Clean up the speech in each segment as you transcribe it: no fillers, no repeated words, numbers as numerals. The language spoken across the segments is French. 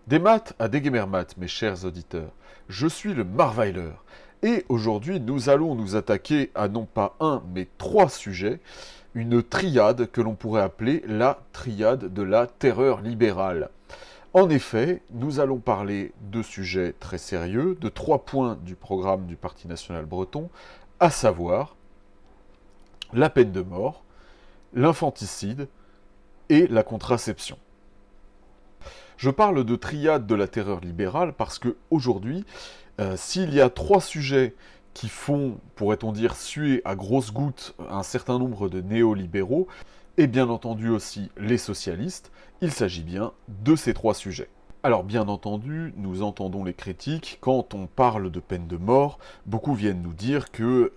Des maths à des maths, mes chers auditeurs. Je suis le Marweiler. Et aujourd'hui, nous allons nous attaquer à non pas un, mais trois sujets. Une triade que l'on pourrait appeler la triade de la terreur libérale. En effet, nous allons parler de sujets très sérieux, de 3 points du programme du Parti national breton, à savoir la peine de mort, l'infanticide et la contraception. Je parle de triade de la terreur libérale parce que aujourd'hui, s'il y a 3 sujets qui font, pourrait-on dire, suer à grosses gouttes un certain nombre de néolibéraux, et bien entendu aussi les socialistes, il s'agit bien de ces 3 sujets. Alors bien entendu, nous entendons les critiques, quand on parle de peine de mort, beaucoup viennent nous dire qu'ils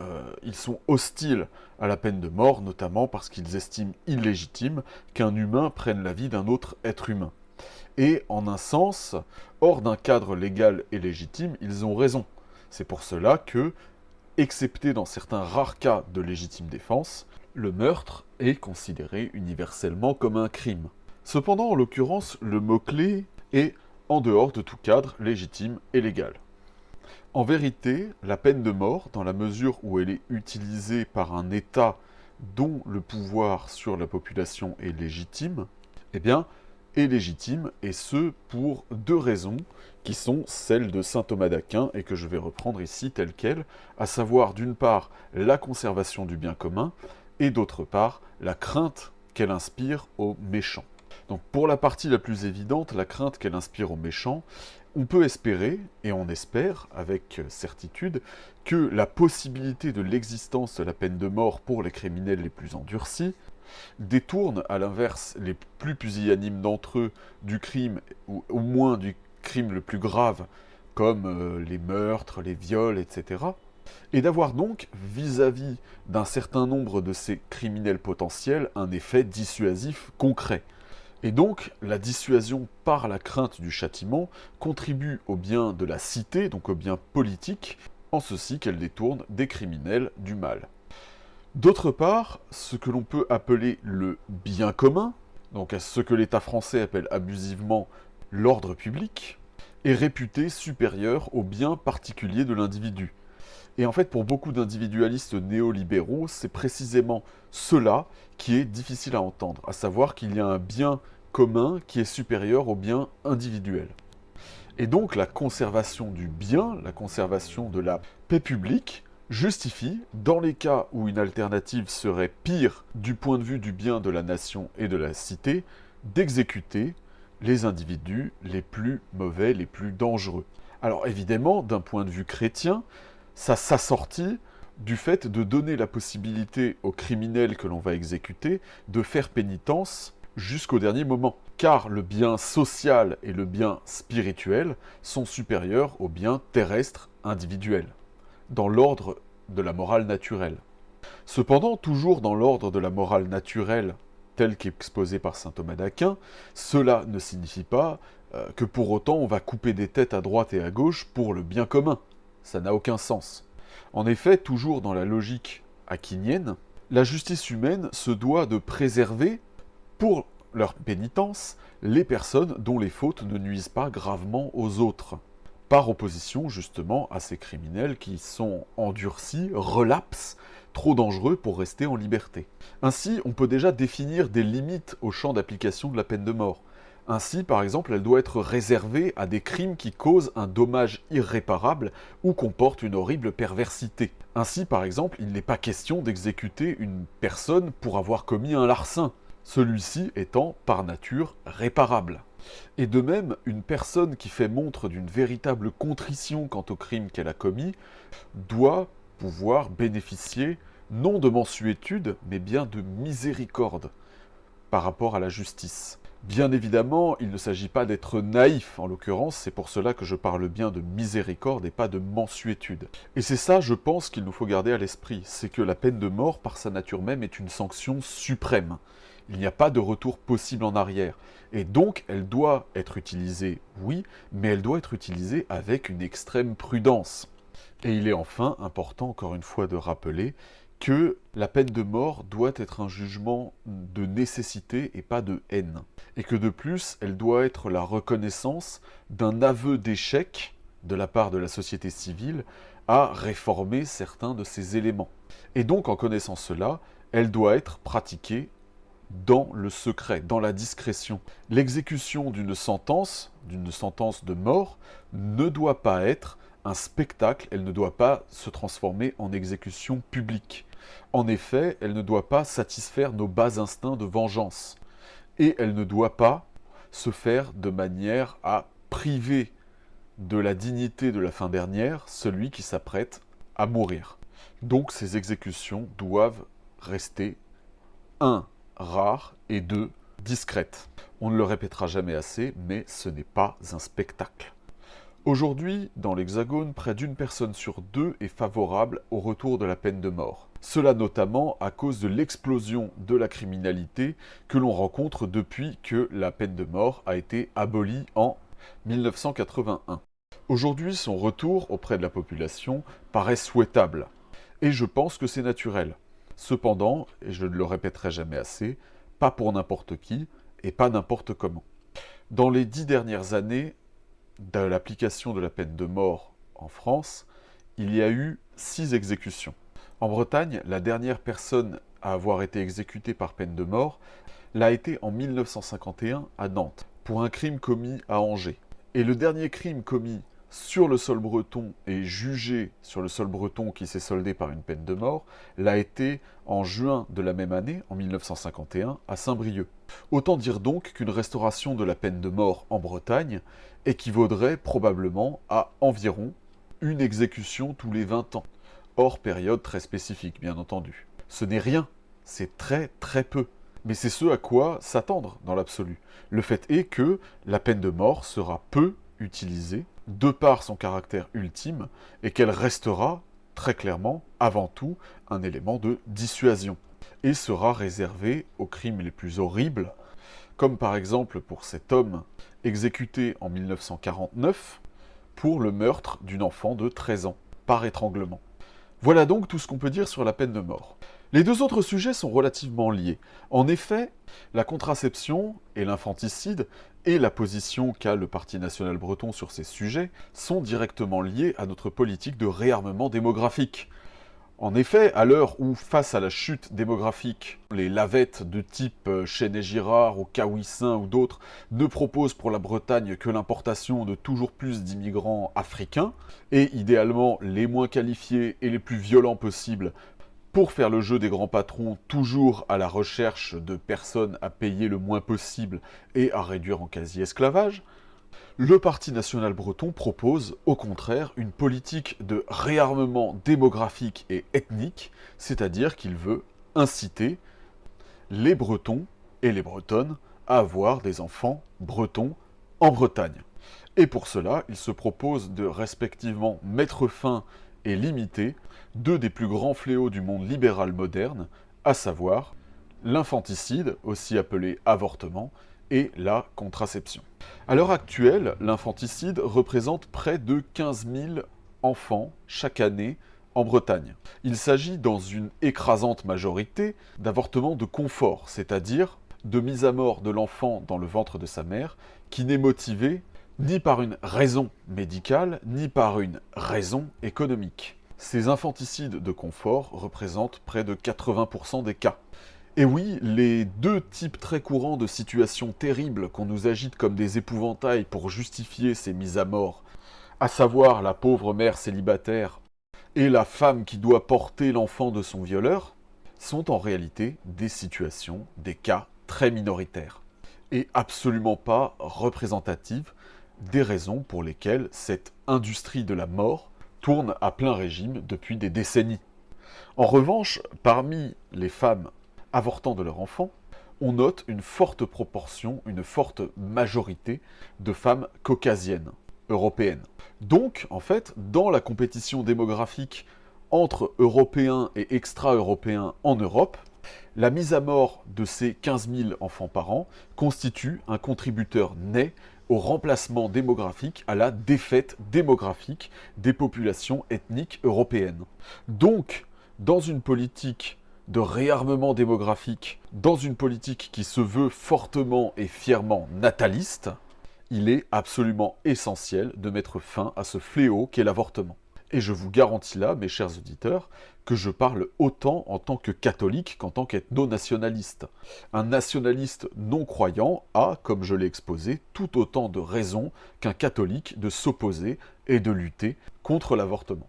sont hostiles à la peine de mort, notamment parce qu'ils estiment illégitime qu'un humain prenne la vie d'un autre être humain. Et en un sens, hors d'un cadre légal et légitime, ils ont raison. C'est pour cela que, excepté dans certains rares cas de légitime défense, le meurtre est considéré universellement comme un crime. Cependant, en l'occurrence, le mot-clé est en dehors de tout cadre légitime et légal. En vérité, la peine de mort, dans la mesure où elle est utilisée par un État dont le pouvoir sur la population est légitime, eh bien, est légitime, et ce pour 2 raisons, qui sont celles de saint Thomas d'Aquin, et que je vais reprendre ici telles quelles, à savoir d'une part la conservation du bien commun, et d'autre part la crainte qu'elle inspire aux méchants. Donc pour la partie la plus évidente, la crainte qu'elle inspire aux méchants, on peut espérer, et on espère avec certitude, que la possibilité de l'existence de la peine de mort pour les criminels les plus endurcis détourne, à l'inverse, les plus pusillanimes d'entre eux du crime, ou au moins du crime le plus grave, comme les meurtres, les viols, etc. Et d'avoir donc, vis-à-vis d'un certain nombre de ces criminels potentiels, un effet dissuasif concret. Et donc, la dissuasion par la crainte du châtiment contribue au bien de la cité, donc au bien politique, en ceci qu'elle détourne des criminels du mal. D'autre part, ce que l'on peut appeler le bien commun, donc ce que l'État français appelle abusivement l'ordre public, est réputé supérieur au bien particulier de l'individu. Et en fait, pour beaucoup d'individualistes néolibéraux, c'est précisément cela qui est difficile à entendre, à savoir qu'il y a un bien commun qui est supérieur au bien individuel. Et donc la conservation du bien, la conservation de la paix publique, justifie, dans les cas où une alternative serait pire du point de vue du bien de la nation et de la cité, d'exécuter les individus les plus mauvais, les plus dangereux. Alors évidemment, d'un point de vue chrétien, ça s'assortit du fait de donner la possibilité aux criminels que l'on va exécuter de faire pénitence jusqu'au dernier moment. Car le bien social et le bien spirituel sont supérieurs au bien terrestre individuel, dans l'ordre de la morale naturelle. Cependant, toujours dans l'ordre de la morale naturelle, tel qu'exposé par saint Thomas d'Aquin, cela ne signifie pas que pour autant on va couper des têtes à droite et à gauche pour le bien commun. Ça n'a aucun sens. En effet, toujours dans la logique aquinienne, la justice humaine se doit de préserver, pour leur pénitence, les personnes dont les fautes ne nuisent pas gravement aux autres, par opposition justement à ces criminels qui sont endurcis, relapses, trop dangereux pour rester en liberté. Ainsi, on peut déjà définir des limites au champ d'application de la peine de mort. Ainsi, par exemple, elle doit être réservée à des crimes qui causent un dommage irréparable ou comportent une horrible perversité. Ainsi, par exemple, il n'est pas question d'exécuter une personne pour avoir commis un larcin, celui-ci étant par nature réparable. Et de même, une personne qui fait montre d'une véritable contrition quant au crime qu'elle a commis doit pouvoir bénéficier non de mansuétude, mais bien de miséricorde par rapport à la justice. Bien évidemment, il ne s'agit pas d'être naïf, en l'occurrence, c'est pour cela que je parle bien de miséricorde et pas de mansuétude. Et c'est ça, je pense, qu'il nous faut garder à l'esprit, c'est que la peine de mort, par sa nature même, est une sanction suprême. Il n'y a pas de retour possible en arrière. Et donc, elle doit être utilisée, oui, mais elle doit être utilisée avec une extrême prudence. Et il est enfin important, encore une fois, de rappeler que la peine de mort doit être un jugement de nécessité et pas de haine. Et que de plus, elle doit être la reconnaissance d'un aveu d'échec de la part de la société civile à réformer certains de ces éléments. Et donc, en connaissant cela, elle doit être pratiquée dans le secret, dans la discrétion. L'exécution d'une sentence de mort, ne doit pas être un spectacle, elle ne doit pas se transformer en exécution publique. En effet, elle ne doit pas satisfaire nos bas instincts de vengeance. Et elle ne doit pas se faire de manière à priver de la dignité de la fin dernière celui qui s'apprête à mourir. Donc ces exécutions doivent rester 1. Rares et 2. Discrètes. On ne le répétera jamais assez, mais ce n'est pas un spectacle. Aujourd'hui, dans l'Hexagone, près d'une personne sur deux est favorable au retour de la peine de mort. Cela notamment à cause de l'explosion de la criminalité que l'on rencontre depuis que la peine de mort a été abolie en 1981. Aujourd'hui, son retour auprès de la population paraît souhaitable, et je pense que c'est naturel. Cependant, et je ne le répéterai jamais assez, pas pour n'importe qui et pas n'importe comment. Dans les 10 dernières années, de l'application de la peine de mort en France, il y a eu 6 exécutions. En Bretagne, la dernière personne à avoir été exécutée par peine de mort l'a été en 1951 à Nantes, pour un crime commis à Angers. Et le dernier crime commis sur le sol breton et jugé sur le sol breton qui s'est soldé par une peine de mort, l'a été en juin de la même année, en 1951, à Saint-Brieuc. Autant dire donc qu'une restauration de la peine de mort en Bretagne équivaudrait probablement à environ une exécution tous les 20 ans, hors période très spécifique, bien entendu. Ce n'est rien, c'est très très peu. Mais c'est ce à quoi s'attendre dans l'absolu. Le fait est que la peine de mort sera peu utilisée, de par son caractère ultime, et qu'elle restera, très clairement, avant tout, un élément de dissuasion, et sera réservée aux crimes les plus horribles, comme par exemple pour cet homme exécuté en 1949 pour le meurtre d'une enfant de 13 ans, par étranglement. Voilà donc tout ce qu'on peut dire sur la peine de mort. Les deux autres sujets sont relativement liés. En effet, la contraception et l'infanticide, et la position qu'a le Parti national breton sur ces sujets, sont directement liés à notre politique de réarmement démographique. En effet, à l'heure où, face à la chute démographique, les lavettes de type Chesnay-Girard ou Kawissin ou d'autres ne proposent pour la Bretagne que l'importation de toujours plus d'immigrants africains, et idéalement les moins qualifiés et les plus violents possibles, pour faire le jeu des grands patrons, toujours à la recherche de personnes à payer le moins possible et à réduire en quasi-esclavage, le Parti national breton propose, au contraire, une politique de réarmement démographique et ethnique, c'est-à-dire qu'il veut inciter les Bretons et les Bretonnes à avoir des enfants bretons en Bretagne. Et pour cela, il se propose de respectivement mettre fin et limiter deux des plus grands fléaux du monde libéral moderne, à savoir l'infanticide, aussi appelé avortement, et la contraception. À l'heure actuelle, l'infanticide représente près de 15 000 enfants chaque année en Bretagne. Il s'agit dans une écrasante majorité d'avortements de confort, c'est-à-dire de mise à mort de l'enfant dans le ventre de sa mère, qui n'est motivé ni par une raison médicale, ni par une raison économique. Ces infanticides de confort représentent près de 80% des cas. Et oui, les deux types très courants de situations terribles qu'on nous agite comme des épouvantails pour justifier ces mises à mort, à savoir la pauvre mère célibataire et la femme qui doit porter l'enfant de son violeur, sont en réalité des situations, des cas très minoritaires. et absolument pas représentative des raisons pour lesquelles cette industrie de la mort tourne à plein régime depuis des décennies. En revanche, parmi les femmes avortant de leur enfant, on note une forte proportion, une forte majorité de femmes caucasiennes, européennes. Donc, en fait, dans la compétition démographique entre Européens et extra-Européens en Europe, la mise à mort de ces 15 000 enfants par an constitue un contributeur net au remplacement démographique, à la défaite démographique des populations ethniques européennes. Donc, dans une politique de réarmement démographique, dans une politique qui se veut fortement et fièrement nataliste, il est absolument essentiel de mettre fin à ce fléau qu'est l'avortement. Et je vous garantis là, mes chers auditeurs, que je parle autant en tant que catholique qu'en tant qu'ethno-nationaliste. Un nationaliste non-croyant a, comme je l'ai exposé, tout autant de raisons qu'un catholique de s'opposer et de lutter contre l'avortement.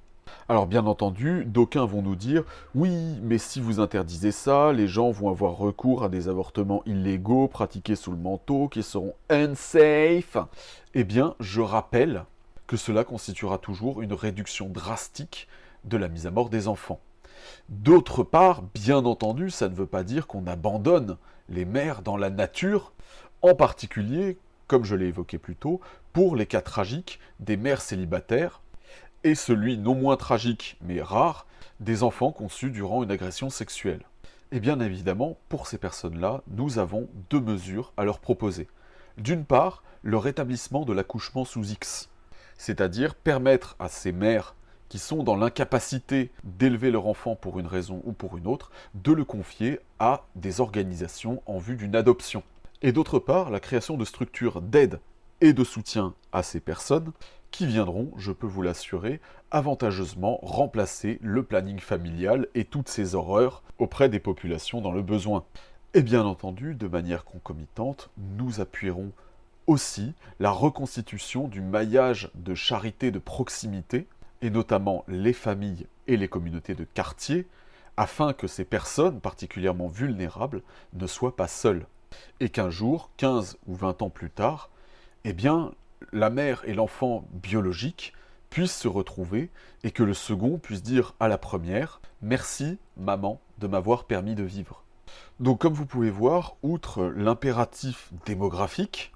Alors bien entendu, d'aucuns vont nous dire « Oui, mais si vous interdisez ça, les gens vont avoir recours à des avortements illégaux, pratiqués sous le manteau, qui seront unsafe. » Eh bien, je rappelle que cela constituera toujours une réduction drastique de la mise à mort des enfants. D'autre part, bien entendu, ça ne veut pas dire qu'on abandonne les mères dans la nature, en particulier, comme je l'ai évoqué plus tôt, pour les cas tragiques des mères célibataires, et celui non moins tragique, mais rare, des enfants conçus durant une agression sexuelle. Et bien évidemment, pour ces personnes-là, nous avons deux mesures à leur proposer. D'une part, le rétablissement de l'accouchement sous X, c'est-à-dire permettre à ces mères qui sont dans l'incapacité d'élever leur enfant pour une raison ou pour une autre, de le confier à des organisations en vue d'une adoption. Et d'autre part, la création de structures d'aide et de soutien à ces personnes qui viendront, je peux vous l'assurer, avantageusement remplacer le planning familial et toutes ces horreurs auprès des populations dans le besoin. Et bien entendu, de manière concomitante, nous appuierons aussi la reconstitution du maillage de charité de proximité, et notamment les familles et les communautés de quartier, afin que ces personnes particulièrement vulnérables ne soient pas seules. Et qu'un jour, 15 ou 20 ans plus tard, eh bien, la mère et l'enfant biologique puissent se retrouver et que le second puisse dire à la première « Merci, maman, de m'avoir permis de vivre ». Donc comme vous pouvez voir, outre l'impératif démographique,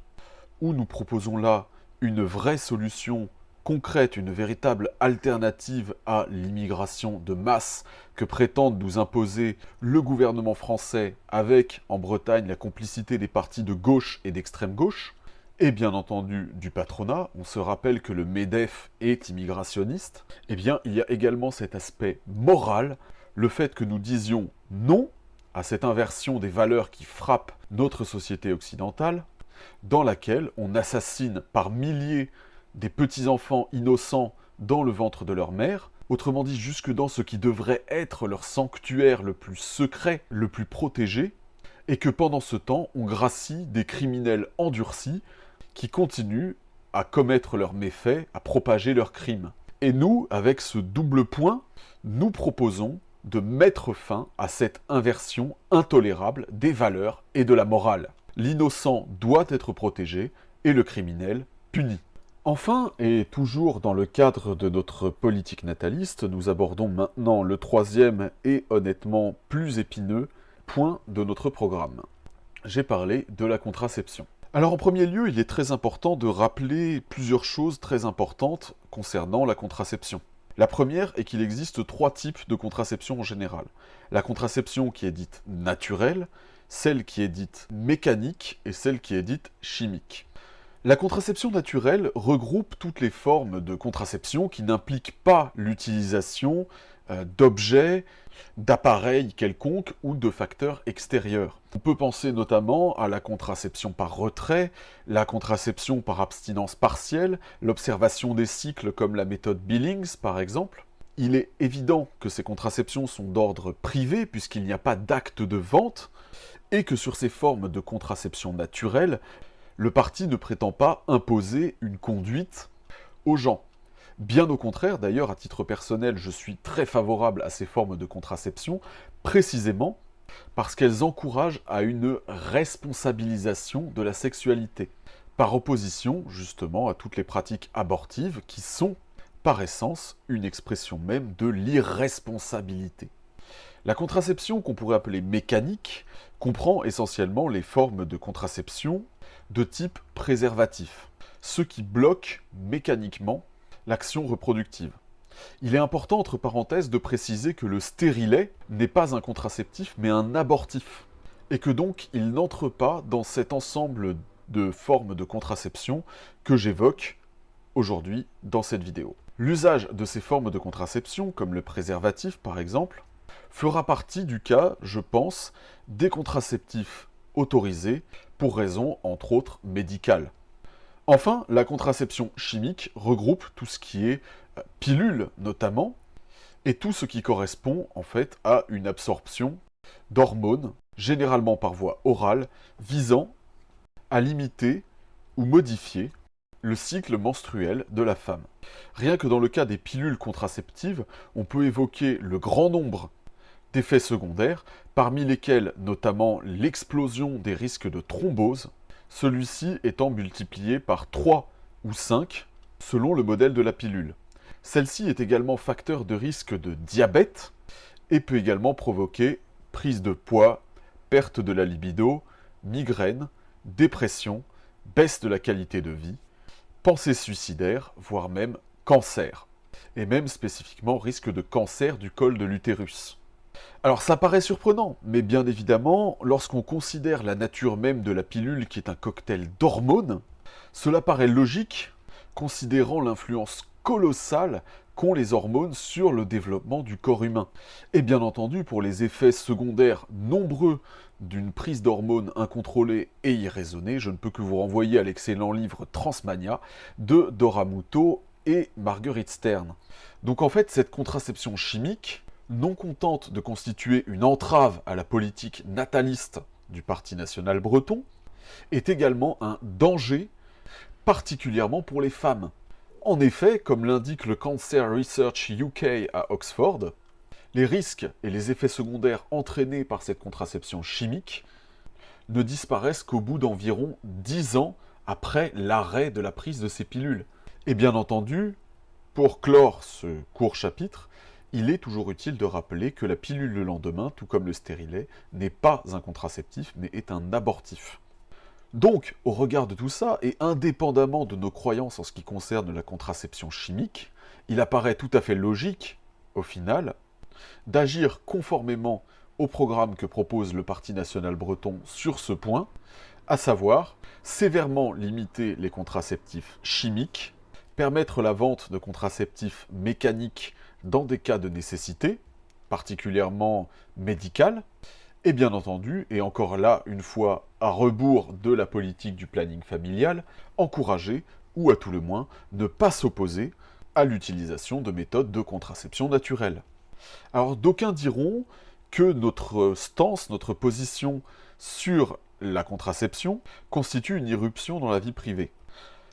où nous proposons là une vraie solution concrète, une véritable alternative à l'immigration de masse que prétendent nous imposer le gouvernement français avec, en Bretagne, la complicité des partis de gauche et d'extrême gauche, et bien entendu du patronat. On se rappelle que le MEDEF est immigrationniste. Eh bien, il y a également cet aspect moral, le fait que nous disions non à cette inversion des valeurs qui frappe notre société occidentale, dans laquelle on assassine par milliers des petits-enfants innocents dans le ventre de leur mère, autrement dit jusque dans ce qui devrait être leur sanctuaire le plus secret, le plus protégé, et que pendant ce temps, on gracie des criminels endurcis qui continuent à commettre leurs méfaits, à propager leurs crimes. Et nous, avec ce double point, nous proposons de mettre fin à cette inversion intolérable des valeurs et de la morale. L'innocent doit être protégé et le criminel puni. Enfin, et toujours dans le cadre de notre politique nataliste, nous abordons maintenant le troisième et honnêtement plus épineux point de notre programme. J'ai parlé de la contraception. Alors en premier lieu, il est très important de rappeler plusieurs choses très importantes concernant la contraception. La première est qu'il existe trois types de contraception en général. La contraception qui est dite naturelle, celle qui est dite mécanique et celle qui est dite chimique. La contraception naturelle regroupe toutes les formes de contraception qui n'impliquent pas l'utilisation d'objets, d'appareils quelconques ou de facteurs extérieurs. On peut penser notamment à la contraception par retrait, la contraception par abstinence partielle, l'observation des cycles comme la méthode Billings par exemple. Il est évident que ces contraceptions sont d'ordre privé puisqu'il n'y a pas d'acte de vente et que sur ces formes de contraception naturelle, le parti ne prétend pas imposer une conduite aux gens. Bien au contraire, d'ailleurs, à titre personnel, je suis très favorable à ces formes de contraception, précisément parce qu'elles encouragent à une responsabilisation de la sexualité, par opposition justement à toutes les pratiques abortives qui sont, par essence, une expression même de l'irresponsabilité. La contraception, qu'on pourrait appeler mécanique, comprend essentiellement les formes de contraception de type préservatif, ce qui bloque mécaniquement l'action reproductive. Il est important, entre parenthèses, de préciser que le stérilet n'est pas un contraceptif, mais un abortif, et que donc il n'entre pas dans cet ensemble de formes de contraception que j'évoque aujourd'hui dans cette vidéo. L'usage de ces formes de contraception, comme le préservatif par exemple, fera partie du cas, je pense, des contraceptifs autorisés pour raisons, entre autres, médicales. Enfin, la contraception chimique regroupe tout ce qui est pilule notamment, et tout ce qui correspond en fait à une absorption d'hormones, généralement par voie orale, visant à limiter ou modifier le cycle menstruel de la femme. Rien que dans le cas des pilules contraceptives, on peut évoquer le grand nombre d'effets secondaires, parmi lesquels notamment l'explosion des risques de thrombose, celui-ci étant multiplié par 3 ou 5 selon le modèle de la pilule. Celle-ci est également facteur de risque de diabète et peut également provoquer prise de poids, perte de la libido, migraine, dépression, baisse de la qualité de vie, pensée suicidaire, voire même cancer, et même spécifiquement risque de cancer du col de l'utérus. Alors ça paraît surprenant, mais bien évidemment, lorsqu'on considère la nature même de la pilule qui est un cocktail d'hormones, cela paraît logique, considérant l'influence colossale qu'ont les hormones sur le développement du corps humain. Et bien entendu, pour les effets secondaires nombreux d'une prise d'hormones incontrôlée et irraisonnée, je ne peux que vous renvoyer à l'excellent livre Transmania de Dora Muto et Marguerite Stern. Donc en fait, cette contraception chimique, non contente de constituer une entrave à la politique nataliste du Parti national breton, est également un danger, particulièrement pour les femmes. En effet, comme l'indique le Cancer Research UK à Oxford, les risques et les effets secondaires entraînés par cette contraception chimique ne disparaissent qu'au bout d'environ 10 ans après l'arrêt de la prise de ces pilules. Et bien entendu, pour clore ce court chapitre, il est toujours utile de rappeler que la pilule le lendemain, tout comme le stérilet, n'est pas un contraceptif, mais est un abortif. Donc, au regard de tout ça, et indépendamment de nos croyances en ce qui concerne la contraception chimique, il apparaît tout à fait logique, au final, d'agir conformément au programme que propose le Parti national breton sur ce point, à savoir sévèrement limiter les contraceptifs chimiques, permettre la vente de contraceptifs mécaniques dans des cas de nécessité, particulièrement médicale, et bien entendu, et encore là, une fois à rebours de la politique du planning familial, encourager, ou à tout le moins, ne pas s'opposer à l'utilisation de méthodes de contraception naturelle. Alors d'aucuns diront que notre stance, notre position sur la contraception constitue une irruption dans la vie privée.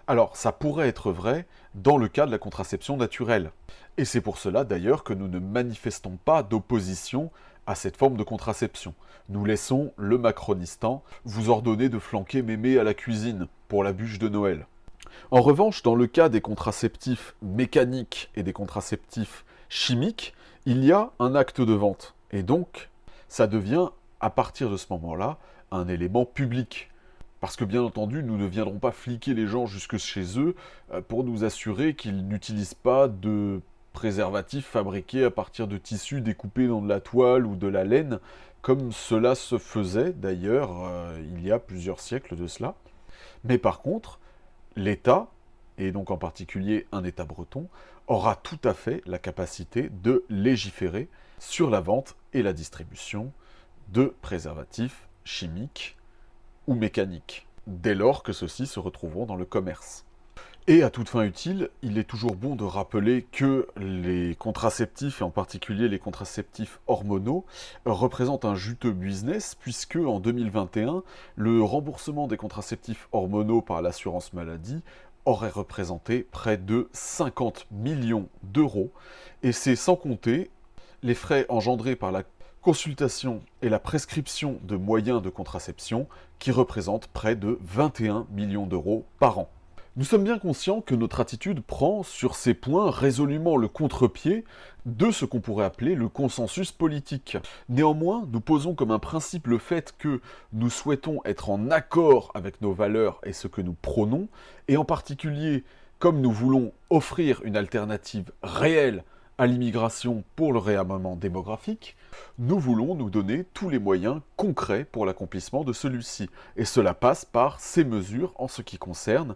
Alors ça pourrait être vrai dans le cas de la contraception naturelle. Et c'est pour cela d'ailleurs que nous ne manifestons pas d'opposition à cette forme de contraception. Nous laissons le macronistan vous ordonner de flanquer mémé à la cuisine pour la bûche de Noël. En revanche, dans le cas des contraceptifs mécaniques et des contraceptifs chimiques, il y a un acte de vente. Et donc, ça devient, à partir de ce moment-là, un élément public. Parce que bien entendu, nous ne viendrons pas fliquer les gens jusque chez eux pour nous assurer qu'ils n'utilisent pas de préservatifs fabriqués à partir de tissus découpés dans de la toile ou de la laine, comme cela se faisait d'ailleurs il y a plusieurs siècles de cela. Mais par contre, l'État, et donc en particulier un État breton, aura tout à fait la capacité de légiférer sur la vente et la distribution de préservatifs chimiques ou mécaniques, dès lors que ceux-ci se retrouveront dans le commerce. Et à toute fin utile, il est toujours bon de rappeler que les contraceptifs, et en particulier les contraceptifs hormonaux, représentent un juteux business, puisque en 2021, le remboursement des contraceptifs hormonaux par l'assurance maladie aurait représenté près de 50 millions d'euros, et c'est sans compter les frais engendrés par la consultation et la prescription de moyens de contraception qui représentent près de 21 millions d'euros par an. Nous sommes bien conscients que notre attitude prend sur ces points résolument le contre-pied de ce qu'on pourrait appeler le consensus politique. Néanmoins, nous posons comme un principe le fait que nous souhaitons être en accord avec nos valeurs et ce que nous prônons, et en particulier, comme nous voulons offrir une alternative réelle à l'immigration pour le réarmement démographique, nous voulons nous donner tous les moyens concrets pour l'accomplissement de celui-ci. Et cela passe par ces mesures en ce qui concerne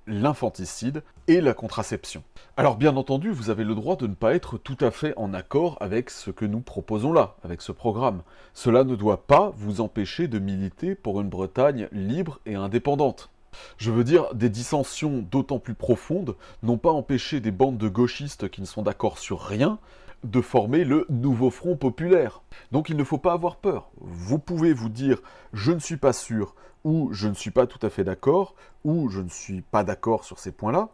l'infanticide et la contraception. Alors bien entendu, vous avez le droit de ne pas être tout à fait en accord avec ce que nous proposons là, avec ce programme. Cela ne doit pas vous empêcher de militer pour une Bretagne libre et indépendante. Je veux dire, des dissensions d'autant plus profondes n'ont pas empêché des bandes de gauchistes qui ne sont d'accord sur rien de former le nouveau Front populaire. Donc il ne faut pas avoir peur. Vous pouvez vous dire « je ne suis pas sûr » ou « je ne suis pas tout à fait d'accord » ou « je ne suis pas d'accord sur ces points-là ».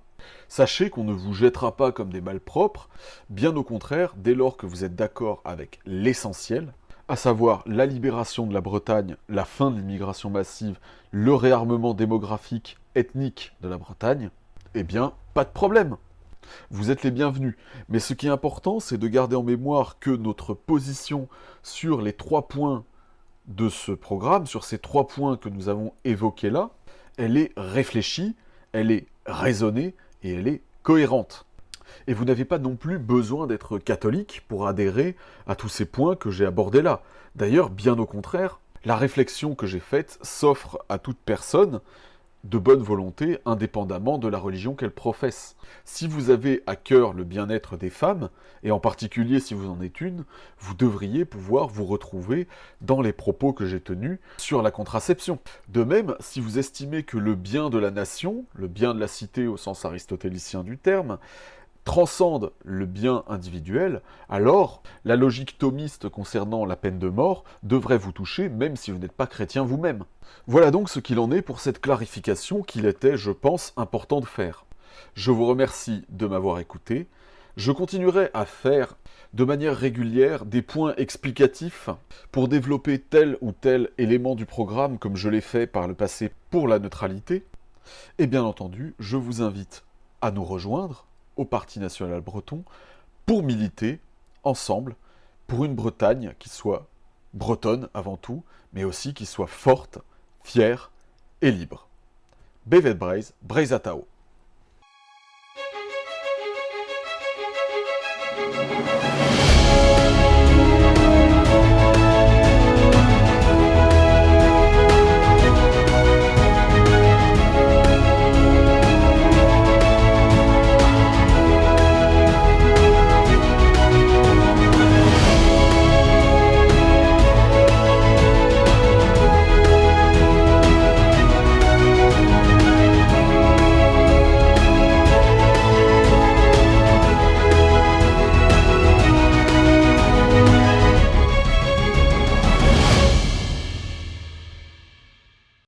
Sachez qu'on ne vous jettera pas comme des malpropres, bien au contraire, dès lors que vous êtes d'accord avec l'essentiel, à savoir la libération de la Bretagne, la fin de l'immigration massive, le réarmement démographique, ethnique de la Bretagne, eh bien, pas de problème. Vous êtes les bienvenus. Mais ce qui est important, c'est de garder en mémoire que notre position sur les 3 points de ce programme, sur ces 3 points que nous avons évoqués là, elle est réfléchie, elle est raisonnée et elle est cohérente. Et vous n'avez pas non plus besoin d'être catholique pour adhérer à tous ces points que j'ai abordés là. D'ailleurs, bien au contraire, la réflexion que j'ai faite s'offre à toute personne de bonne volonté, indépendamment de la religion qu'elle professe. Si vous avez à cœur le bien-être des femmes, et en particulier si vous en êtes une, vous devriez pouvoir vous retrouver dans les propos que j'ai tenus sur la contraception. De même, si vous estimez que le bien de la nation, le bien de la cité au sens aristotélicien du terme, transcende le bien individuel, alors la logique thomiste concernant la peine de mort devrait vous toucher même si vous n'êtes pas chrétien vous-même. Voilà donc ce qu'il en est pour cette clarification qu'il était, je pense, important de faire. Je vous remercie de m'avoir écouté. Je continuerai à faire de manière régulière des points explicatifs pour développer tel ou tel élément du programme comme je l'ai fait par le passé pour la neutralité. Et bien entendu, je vous invite à nous rejoindre au Parti national breton pour militer ensemble pour une Bretagne qui soit bretonne avant tout, mais aussi qui soit forte, fière et libre. Bevet Breiz, Breiz Atao.